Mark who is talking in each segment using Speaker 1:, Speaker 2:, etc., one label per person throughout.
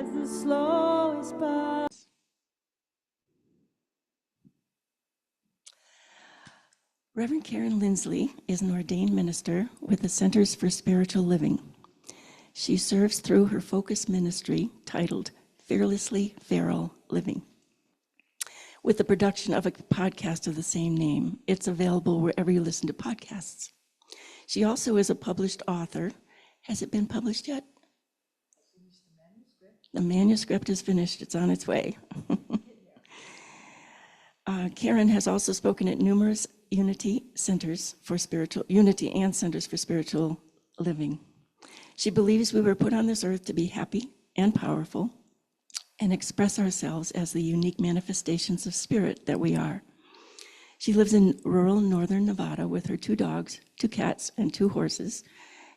Speaker 1: rides the slowest bus.
Speaker 2: Reverend Karen Linsley is an ordained minister with the Centers for Spiritual Living. She serves through her focus ministry titled Fearlessly Feral Living, with the production of a podcast of the same name. It's available wherever you listen to podcasts. She also is a published author. Has it been published yet? The manuscript is finished. It's on its way. Karen has also spoken at numerous Unity and Centers for Spiritual Living. She believes we were put on this earth to be happy and powerful and express ourselves as the unique manifestations of spirit that we are. She lives in rural northern Nevada with her 2 dogs, 2 cats, and 2 horses,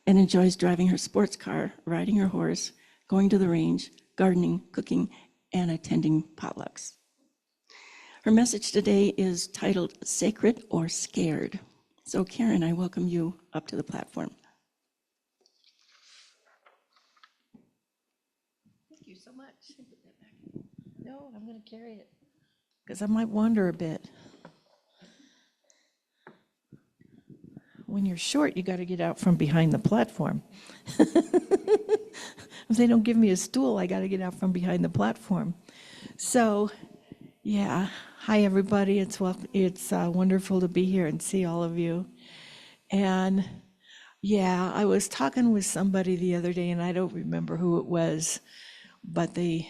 Speaker 2: and enjoys driving her sports car, riding her horse, going to the range, gardening, cooking, and attending potlucks. Her message today is titled Sacred or Scared. So Karen, I welcome you up to the platform.
Speaker 3: Thank you so much. No, I'm going to carry it because I might wander a bit. When you're short, you got to get out from behind the platform. If they don't give me a stool, I got to get out from behind the platform. So, yeah. Hi, everybody. It's wonderful to be here and see all of you. And yeah, I was talking with somebody the other day, and I don't remember who it was, but they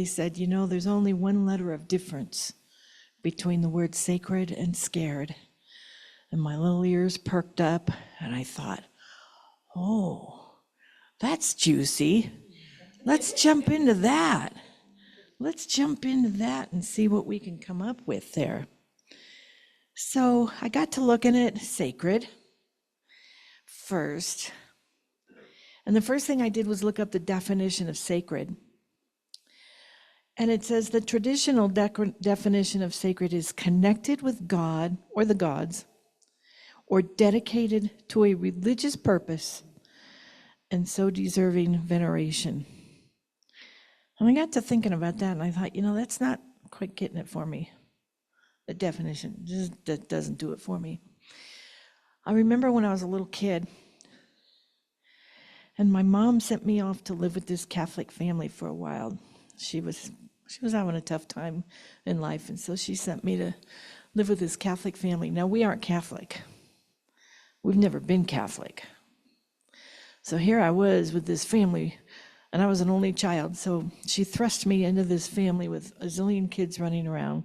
Speaker 3: said, you know, there's only one letter of difference between the word sacred and scared. And my little ears perked up, and I thought, oh, that's juicy. Let's jump into that. Let's jump into that and see what we can come up with there. So I got to looking at sacred first. And the first thing I did was look up the definition of sacred. And it says the traditional definition of sacred is connected with God or the gods, or dedicated to a religious purpose, and so deserving veneration. And I got to thinking about that, and I thought, you know, that's not quite getting it for me. The definition just that doesn't do it for me. I remember when I was a little kid, and my mom sent me off to live with this Catholic family for a while. She was having a tough time in life, and so she sent me to live with this Catholic family. Now, we aren't Catholic. We've never been Catholic. So here I was with this family, and I was an only child, so she thrust me into this family with a zillion kids running around,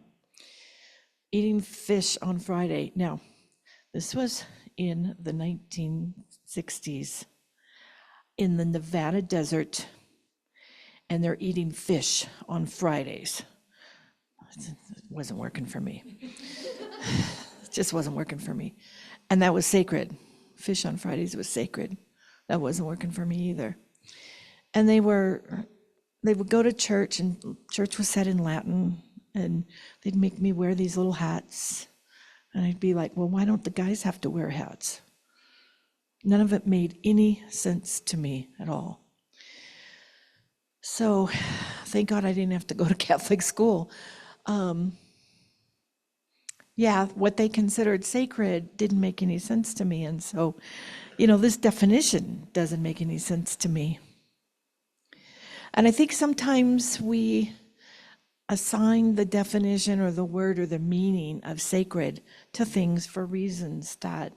Speaker 3: eating fish on Friday. Now, this was in the 1960s, in the Nevada desert, and they're eating fish on Fridays. It wasn't working for me. It just wasn't working for me. And that was sacred. Fish on Fridays was sacred. That wasn't working for me either. And they would go to church, and church was said in Latin, and they'd make me wear these little hats. And I'd be like, well, why don't the guys have to wear hats? None of it made any sense to me at all. So thank God I didn't have to go to Catholic school. What they considered sacred didn't make any sense to me. And so, you know, this definition doesn't make any sense to me. And I think sometimes we assign the definition or the word or the meaning of sacred to things for reasons that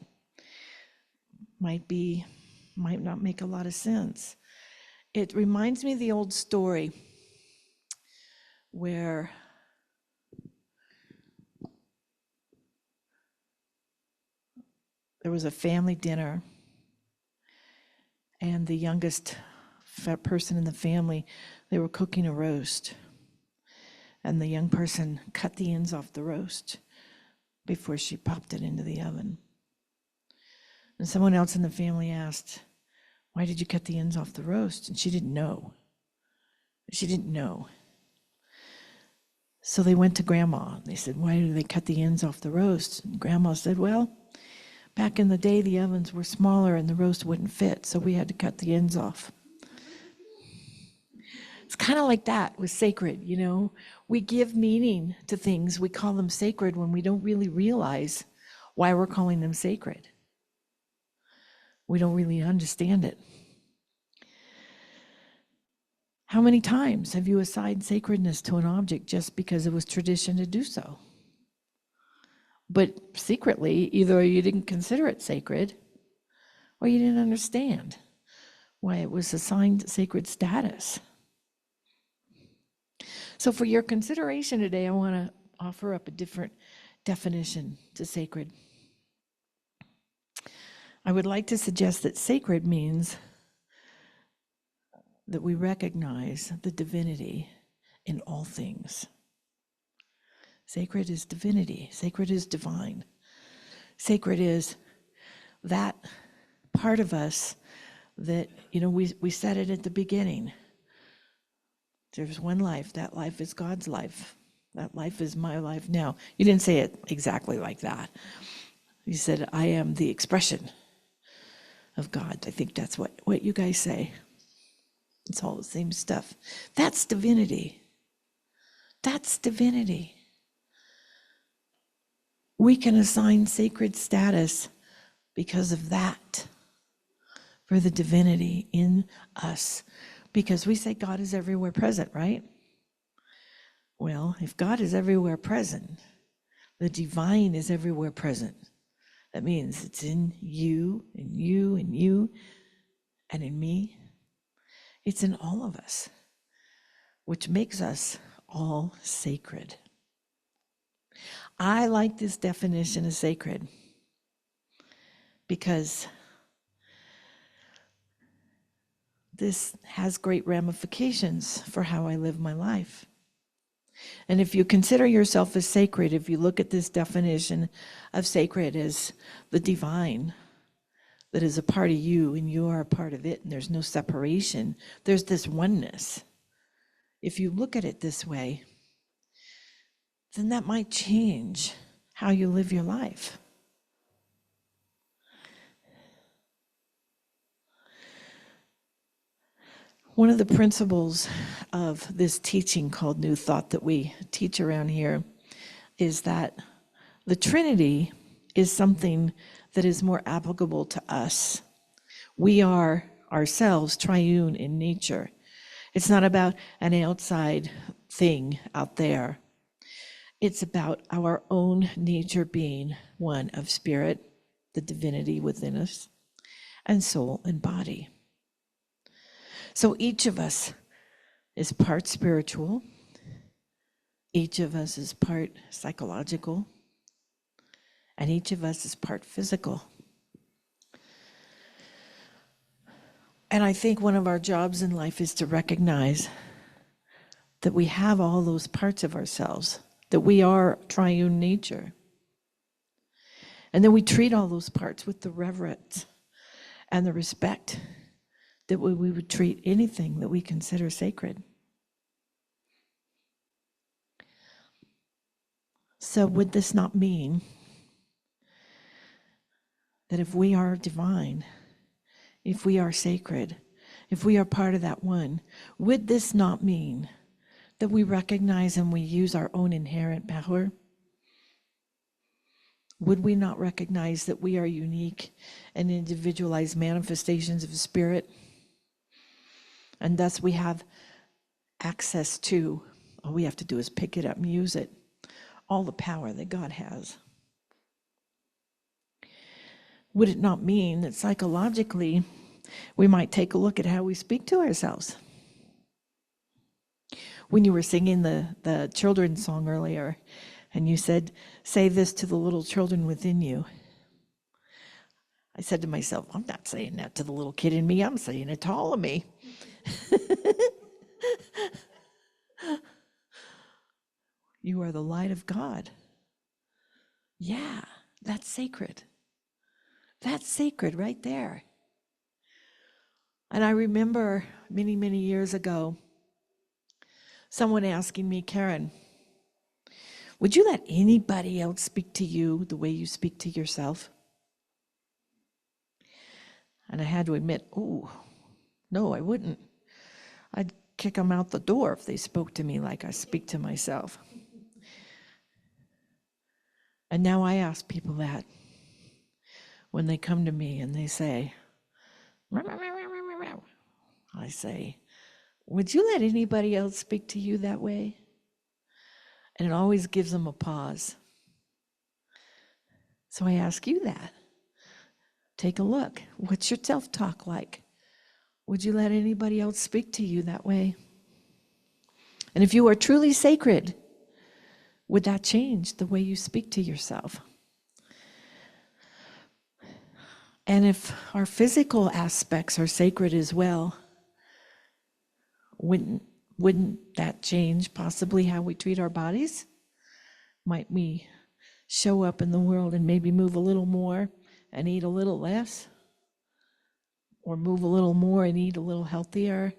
Speaker 3: might not make a lot of sense. It reminds me of the old story where there was a family dinner, and the youngest person in the family, they were cooking a roast, and the young person cut the ends off the roast before she popped it into the oven. And someone else in the family asked, why did you cut the ends off the roast? And she didn't know. So they went to Grandma. They said, why did they cut the ends off the roast? And Grandma said, well, back in the day, the ovens were smaller and the roast wouldn't fit, so we had to cut the ends off. It's kind of like that with sacred, you know. We give meaning to things, we call them sacred when we don't really realize why we're calling them sacred. We don't really understand it. How many times have you assigned sacredness to an object just because it was tradition to do so? But secretly, either you didn't consider it sacred or you didn't understand why it was assigned sacred status. So for your consideration today, I want to offer up a different definition to sacred. I would like to suggest that sacred means that we recognize the divinity in all things. Sacred is divinity. Sacred is divine. Sacred is that part of us that, you know, we said it at the beginning. There's one life. That life is God's life. That life is my life now. You didn't say it exactly like that. You said, I am the expression of God. I think that's what you guys say. It's all the same stuff. That's divinity. That's divinity. We can assign sacred status because of that, for the divinity in us. Because we say God is everywhere present, right? Well, if God is everywhere present, the divine is everywhere present. That means it's in you, and you, and you, and in me. It's in all of us, which makes us all sacred. I like this definition of sacred because this has great ramifications for how I live my life. And if you consider yourself as sacred, if you look at this definition of sacred as the divine, that is a part of you and you are a part of it and there's no separation, there's this oneness. If you look at it this way, then that might change how you live your life. One of the principles of this teaching called New Thought that we teach around here is that the Trinity is something that is more applicable to us. We are ourselves triune in nature. It's not about an outside thing out there. It's about our own nature being one of spirit, the divinity within us, and soul and body. So each of us is part spiritual. Each of us is part psychological. And each of us is part physical. And I think one of our jobs in life is to recognize that we have all those parts of ourselves, that we are triune nature. And then we treat all those parts with the reverence and the respect that we would treat anything that we consider sacred. So would this not mean that if we are divine, if we are sacred, if we are part of that one, would this not mean that we recognize and we use our own inherent power? Would we not recognize that we are unique and individualized manifestations of spirit? And thus we have access to, all we have to do is pick it up and use it, all the power that God has. Would it not mean that psychologically we might take a look at how we speak to ourselves? When you were singing the children's song earlier, and you said, say this to the little children within you. I said to myself, I'm not saying that to the little kid in me, I'm saying it to all of me. You are the light of God. Yeah, that's sacred. That's sacred right there. And I remember many, many years ago, someone asking me, Karen, would you let anybody else speak to you the way you speak to yourself? And I had to admit, oh, no, I wouldn't. kick them out the door if they spoke to me like I speak to myself. And now I ask people that when they come to me and they say, I say, would you let anybody else speak to you that way? And it always gives them a pause. So I ask you that. Take a look. What's your self-talk like? Would you let anybody else speak to you that way? And if you are truly sacred, would that change the way you speak to yourself? And if our physical aspects are sacred as well, wouldn't that change possibly how we treat our bodies? Might we show up in the world and maybe move a little more and eat a little less? Or move a little more and eat a little healthier?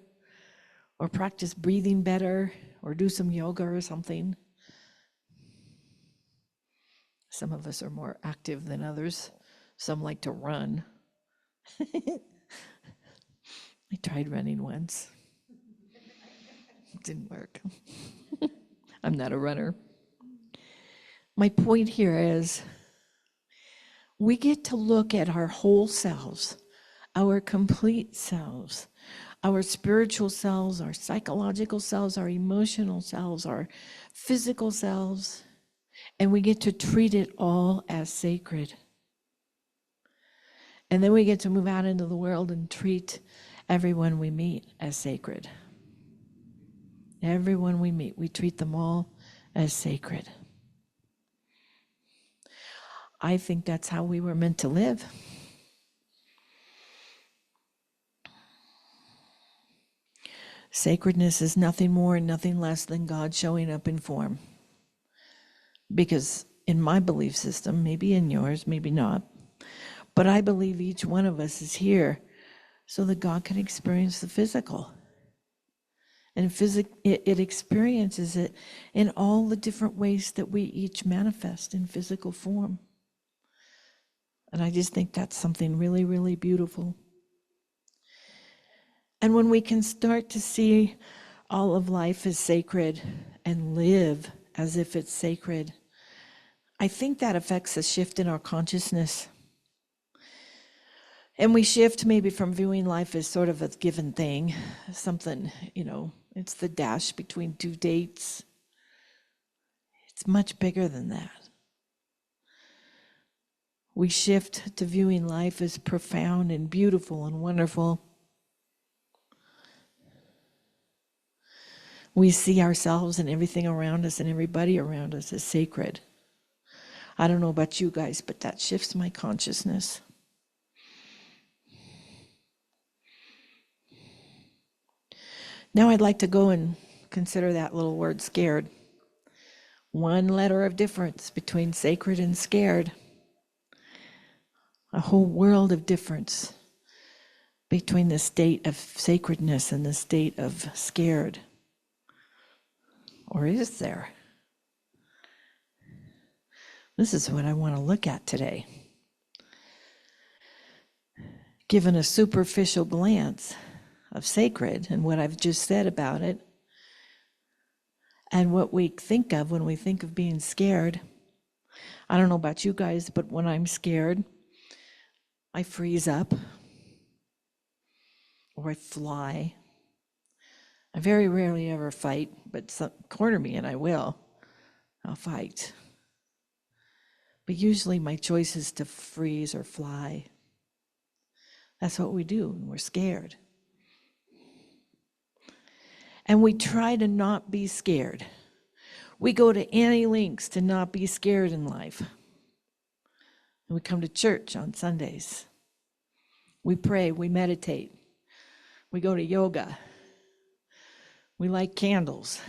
Speaker 3: Or practice breathing better? Or do some yoga or something? Some of us are more active than others. Some like to run. I tried running once. It didn't work. I'm not a runner. My point here is we get to look at our whole selves, our complete selves, our spiritual selves, our psychological selves, our emotional selves, our physical selves, and we get to treat it all as sacred. And then we get to move out into the world and treat everyone we meet as sacred. Everyone we meet, we treat them all as sacred. I think that's how we were meant to live. Sacredness is nothing more and nothing less than God showing up in form. Because in my belief system, maybe in yours, maybe not, but I believe each one of us is here so that God can experience the physical. And it experiences it in all the different ways that we each manifest in physical form. And I just think that's something really, really beautiful. And when we can start to see all of life as sacred and live as if it's sacred, I think that affects a shift in our consciousness. And we shift maybe from viewing life as sort of a given thing, something, it's the dash between two dates. It's much bigger than that. We shift to viewing life as profound and beautiful and wonderful. We see ourselves and everything around us and everybody around us as sacred. I don't know about you guys, but that shifts my consciousness. Now I'd like to go and consider that little word scared. One letter of difference between sacred and scared. A whole world of difference between the state of sacredness and the state of scared. Or is there? This is what I want to look at today. Given a superficial glance of sacred and what I've just said about it, and what we think of when we think of being scared. I don't know about you guys, but when I'm scared, I freeze up or I fly. I very rarely ever fight, but corner me and I will. I'll fight. But usually my choice is to freeze or fly. That's what we do when we're scared. And we try to not be scared. We go to any lengths to not be scared in life. And we come to church on Sundays. We pray, we meditate. We go to yoga. We light candles.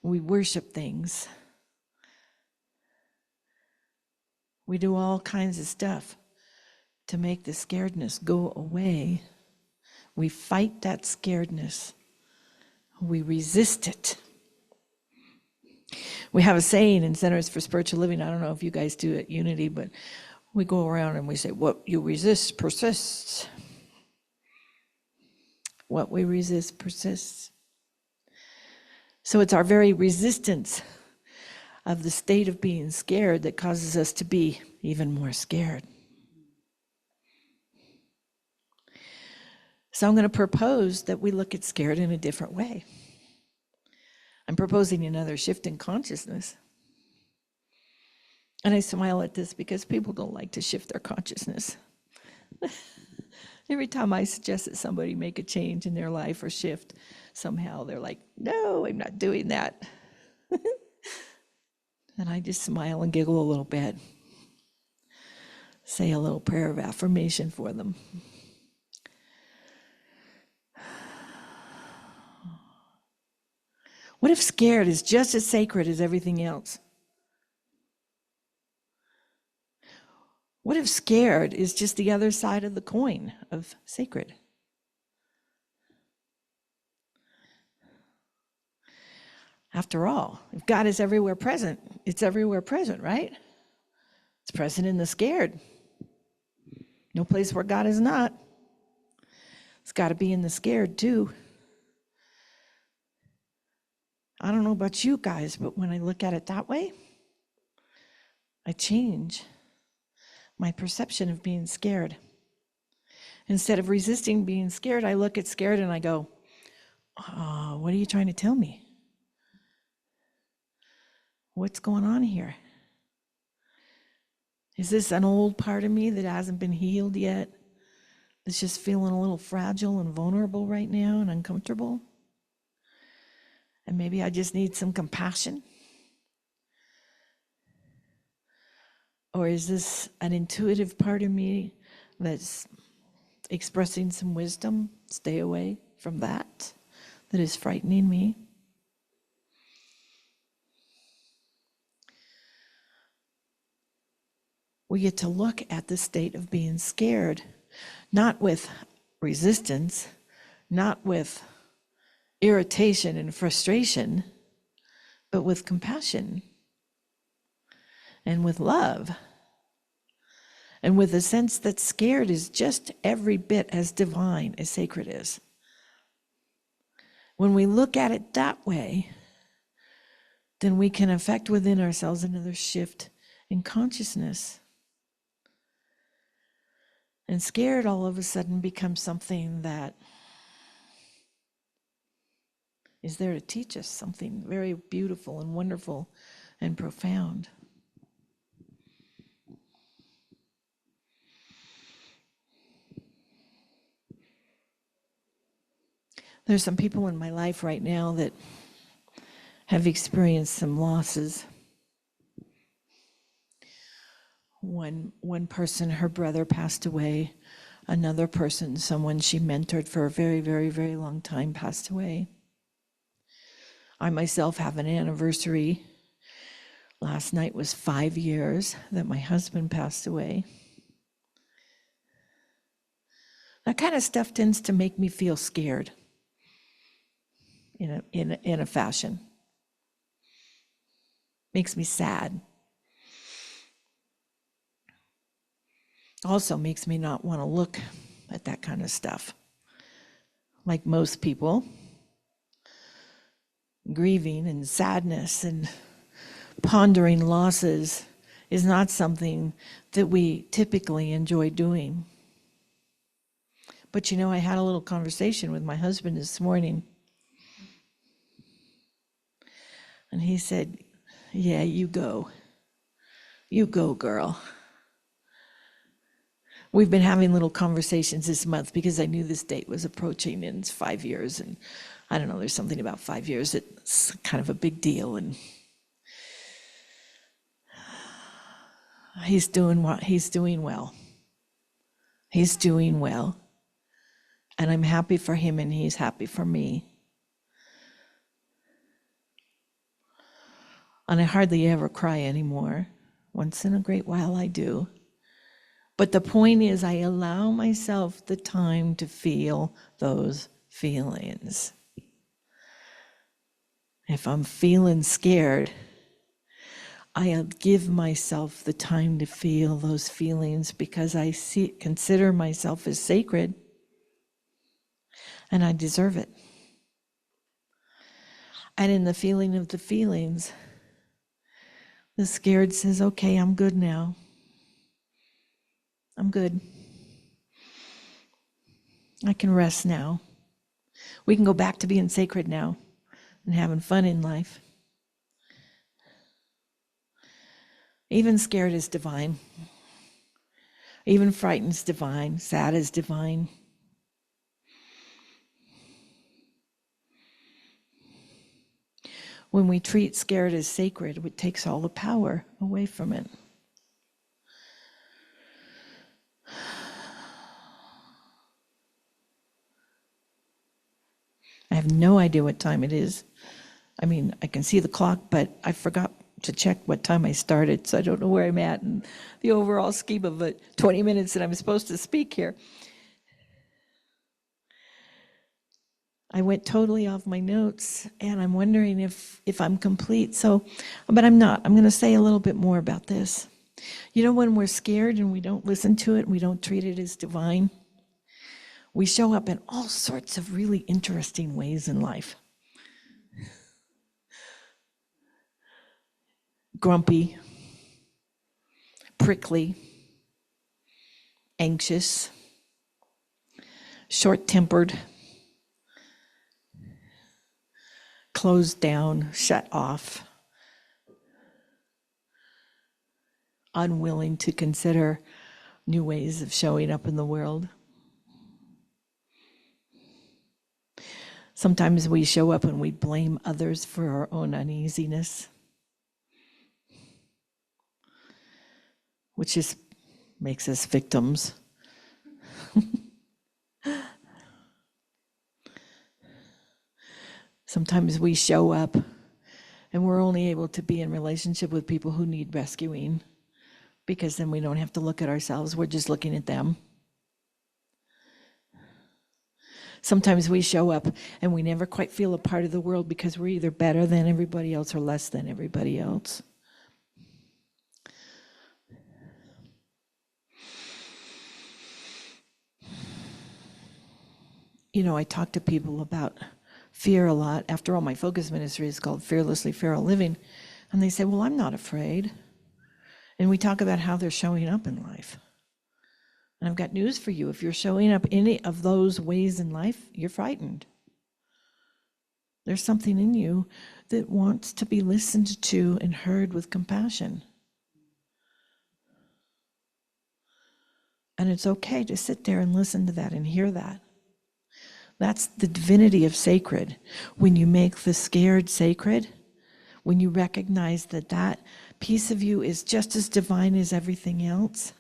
Speaker 3: We worship things. We do all kinds of stuff to make the scaredness go away. We fight that scaredness. We resist it. We have a saying in Centers for Spiritual Living, I don't know if you guys do at Unity, but we go around and we say, what you resist persists. What we resist persists. So it's our very resistance of the state of being scared that causes us to be even more scared. So I'm going to propose that we look at scared in a different way. I'm proposing another shift in consciousness. And I smile at this because people don't like to shift their consciousness. Every time I suggest that somebody make a change in their life or shift, somehow they're like, no, I'm not doing that. And I just smile and giggle a little bit. Say a little prayer of affirmation for them. What if scared is just as sacred as everything else? What if scared is just the other side of the coin of sacred? After all, if God is everywhere present, it's everywhere present, right? It's present in the scared. No place where God is not. It's got to be in the scared too. I don't know about you guys, but when I look at it that way, I change my perception of being scared. Instead of resisting being scared, I look at scared and I go, oh, what are you trying to tell me? What's going on here? Is this an old part of me that hasn't been healed yet? That's just feeling a little fragile and vulnerable right now and uncomfortable? And maybe I just need some compassion? Or is this an intuitive part of me that's expressing some wisdom? Stay away from that is frightening me. We get to look at the state of being scared, not with resistance, not with irritation and frustration, but with compassion and with love, and with a sense that scared is just every bit as divine as sacred is. When we look at it that way, then we can affect within ourselves another shift in consciousness. And scared all of a sudden becomes something that is there to teach us something very beautiful and wonderful and profound. There's some people in my life right now that have experienced some losses. One person, her brother passed away. Another person, someone she mentored for a very, very, very long time, passed away. I myself have an anniversary. Last night was 5 years that my husband passed away. That kind of stuff tends to make me feel scared in a fashion. Makes me sad. Also makes me not want to look at that kind of stuff. Like most people, grieving and sadness and pondering losses is not something that we typically enjoy doing. But I had a little conversation with my husband this morning. And he said, yeah, you go. You go, girl. We've been having little conversations this month because I knew this date was approaching and it's 5 years. And I don't know, there's something about 5 years that's kind of a big deal. And he's doing well. He's doing well. And I'm happy for him and he's happy for me. And I hardly ever cry anymore. Once in a great while I do. But the point is, I allow myself the time to feel those feelings. If I'm feeling scared, I give myself the time to feel those feelings because I consider myself as sacred. and I deserve it. And in the feeling of the feelings, the scared says, okay, I'm good now. I'm good. I can rest now. We can go back to being sacred now and having fun in life. Even scared is divine. Even frightened is divine. Sad is divine. When we treat scared as sacred, it takes all the power away from it. I have no idea what time it is. I mean, I can see the clock, but I forgot to check what time I started, so I don't know where I'm at in the overall scheme of the 20 minutes that I'm supposed to speak here. I went totally off my notes, and I'm wondering if I'm complete. So, but I'm not. I'm going to say a little bit more about this. You know, when we're scared and we don't listen to it, we don't treat it as divine, we show up in all sorts of really interesting ways in life. Grumpy, prickly, anxious, short-tempered, closed down, shut off, unwilling to consider new ways of showing up in the world. Sometimes we show up and we blame others for our own uneasiness, which just makes us victims. Sometimes we show up and we're only able to be in relationship with people who need rescuing, because then we don't have to look at ourselves, we're just looking at them. Sometimes we show up and we never quite feel a part of the world because we're either better than everybody else or less than everybody else. You know, I talk to people about fear a lot. After all, my focus ministry is called Fearlessly Feral Living. And they say, well, I'm not afraid. And we talk about how they're showing up in life. And I've got news for you. If you're showing up any of those ways in life, you're frightened. There's something in you that wants to be listened to and heard with compassion. And it's okay to sit there and listen to that and hear that. That's the divinity of sacred. When you make the scared sacred, when you recognize that that piece of you is just as divine as everything else,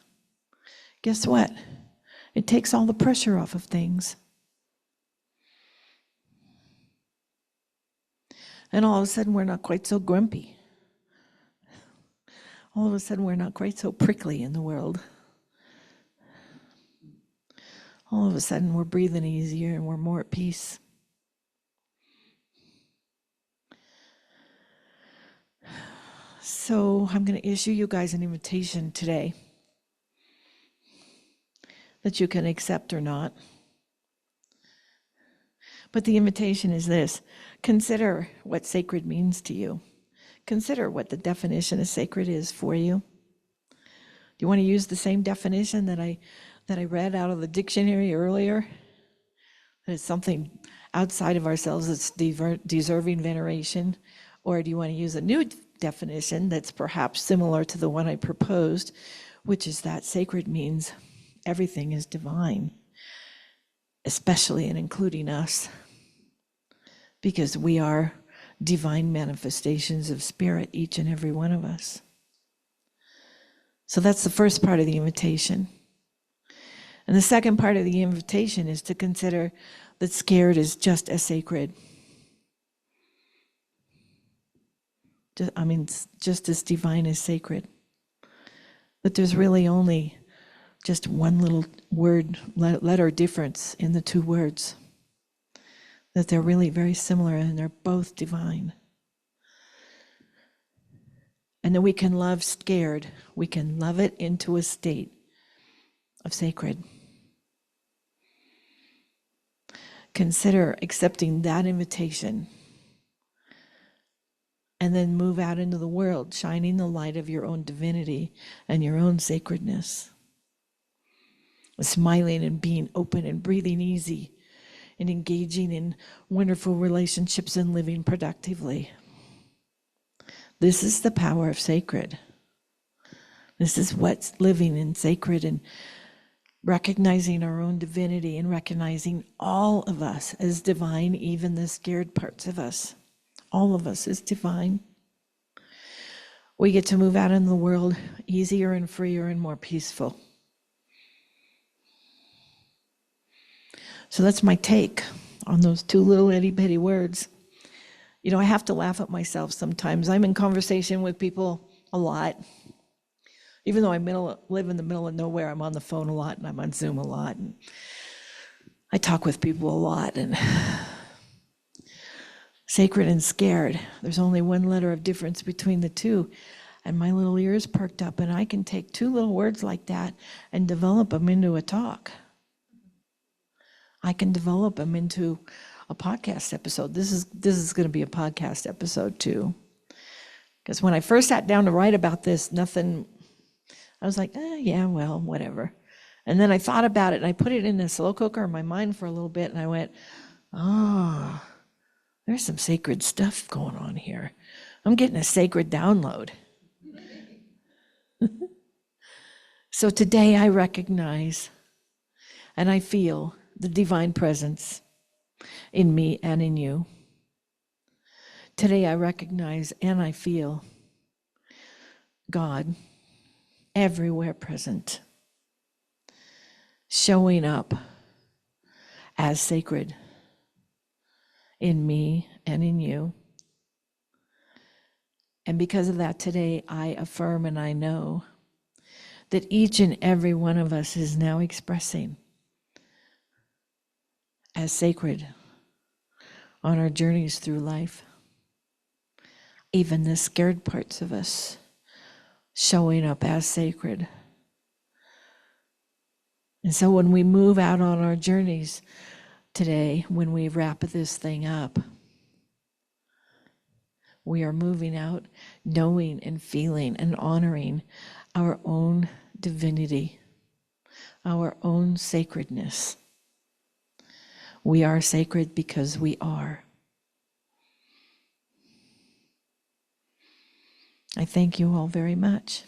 Speaker 3: guess what? It takes all the pressure off of things. And all of a sudden, we're not quite so grumpy. All of a sudden, we're not quite so prickly in the world. All of a sudden, we're breathing easier and we're more at peace. So I'm going to issue you guys an invitation today that you can accept or not. But the invitation is this: consider what sacred means to you. Consider what the definition of sacred is for you. Do you want to use the same definition that I read out of the dictionary earlier? That it's something outside of ourselves that's deserving veneration? Or do you want to use a new definition that's perhaps similar to the one I proposed, which is that sacred means everything is divine, especially and including us, because we are divine manifestations of spirit, each and every one of us. So that's the first part of the invitation. And the second part of the invitation is to consider that scared is just as sacred. Just as divine as sacred. That there's really only just one little word, letter difference in the two words. That they're really very similar and they're both divine. And that we can love scared. We can love it into a state of sacred. consider accepting that invitation and then move out into the world, shining the light of your own divinity and your own sacredness. Smiling and being open and breathing easy and engaging in wonderful relationships and living productively. This is the power of sacred. This is what's living in sacred and recognizing our own divinity and recognizing all of us as divine, even the scared parts of us. All of us is divine. We get to move out in the world easier and freer and more peaceful. So that's my take on those two little itty-bitty words. You know, I have to laugh at myself sometimes. I'm in conversation with people a lot. Even though I live in the middle of nowhere, I'm on the phone a lot and I'm on Zoom a lot. And I talk with people a lot. And sacred and scared, there's only one letter of difference between the two. And my little ears perked up, and I can take two little words like that and develop them into a talk. I can develop them into a podcast episode. This is going to be a podcast episode too. Because when I first sat down to write about this, I was like, yeah, well, whatever. And then I thought about it, and I put it in a slow cooker in my mind for a little bit, and I went, there's some sacred stuff going on here. I'm getting a sacred download. So today I recognize and I feel the divine presence in me and in you. Today I recognize and I feel God everywhere present, showing up as sacred in me and in you. And because of that, today I affirm and I know that each and every one of us is now expressing as sacred on our journeys through life. Even the scared parts of us showing up as sacred. And so when we move out on our journeys today, when we wrap this thing up, we are moving out knowing and feeling and honoring our own divinity, our own sacredness. We are sacred because we are. I thank you all very much.